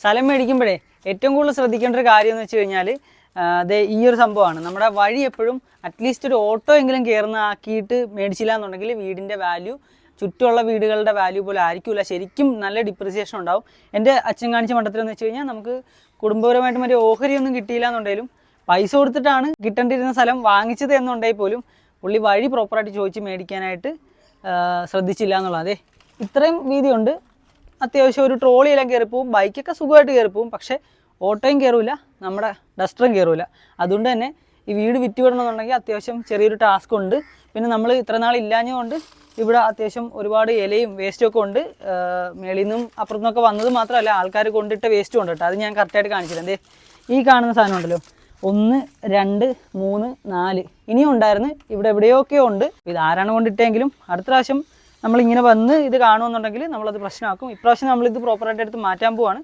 സ്ഥലം മേടിക്കുമ്പോഴേ ഏറ്റവും കൂടുതൽ ശ്രദ്ധിക്കേണ്ട ഒരു കാര്യം എന്ന് വെച്ച് കഴിഞ്ഞാൽ ഈ ഒരു സംഭവമാണ്. നമ്മുടെ വഴി എപ്പോഴും അറ്റ്ലീസ്റ്റ് ഒരു ഓട്ടോ എങ്കിലും കയറുന്ന ആക്കിയിട്ട് മേടിച്ചില്ല എന്നുണ്ടെങ്കിൽ വീടിൻ്റെ വാല്യൂ ചുറ്റുമുള്ള വീടുകളുടെ വാല്യൂ പോലെ ആയിരിക്കില്ല. ശരിക്കും നല്ല ഡിപ്രിസിയേഷൻ ഉണ്ടാവും. എൻ്റെ അച്ഛൻ കാണിച്ച മണ്ടത്തിലെന്ന് വെച്ച് കഴിഞ്ഞാൽ നമുക്ക് കുടുംബപരമായിട്ട് മറ്റേ ഓഹരിയൊന്നും കിട്ടിയില്ല എന്നുണ്ടെങ്കിലും പൈസ കൊടുത്തിട്ടാണ് കിട്ടേണ്ടിയിരുന്ന സ്ഥലം വാങ്ങിച്ചത് എന്നുണ്ടെങ്കിൽ പോലും പുള്ളി വഴി പ്രോപ്പറായിട്ട് ചോദിച്ച് മേടിക്കാനായിട്ട് ശ്രദ്ധിച്ചില്ല എന്നുള്ളത്. അതെ, ഇത്രയും വീതിയുണ്ട്. അത്യാവശ്യം ഒരു ട്രോളിയെല്ലാം കയറിപ്പോവും, ബൈക്കൊക്കെ സുഖമായിട്ട് കയറിപ്പോവും. പക്ഷേ ഓട്ടോയും കയറില്ല, നമ്മുടെ ഡസ്റ്ററും കയറില്ല. അതുകൊണ്ട് തന്നെ ഈ വീട് വിറ്റുവിടണമെന്നുണ്ടെങ്കിൽ അത്യാവശ്യം ചെറിയൊരു ടാസ്ക് ഉണ്ട്. പിന്നെ നമ്മൾ ഇത്ര നാൾ ഇല്ലാഞ്ഞുകൊണ്ട് ഇവിടെ അത്യാവശ്യം ഒരുപാട് ഇലയും വേസ്റ്റും ഒക്കെ ഉണ്ട്. മേളിൽ നിന്നും അപ്പുറത്തു നിന്നൊക്കെ വന്നത് മാത്രമല്ല, ആൾക്കാർ കൊണ്ടിട്ട വേസ്റ്റും ഉണ്ട് കേട്ടോ. അത് ഞാൻ കറക്റ്റായിട്ട് കാണിച്ചില്ല. എന്തേ ഈ കാണുന്ന സാധനം ഉണ്ടല്ലോ, 1 2 3 4 ഇനിയും ഉണ്ടായിരുന്നു. ഇവിടെ എവിടെയൊക്കെയോ ഉണ്ട്. ഇത് ആരാണ് കൊണ്ടിട്ടെങ്കിലും അടുത്ത പ്രാവശ്യം നമ്മളിങ്ങനെ വന്ന് ഇത് കാണുമെന്നുണ്ടെങ്കിൽ നമ്മളത് പ്രശ്നമാക്കും. ഇപ്രാവശ്യം നമ്മളിത് പ്രോപ്പറായിട്ട് എടുത്ത് മാറ്റാൻ പോവാണ്.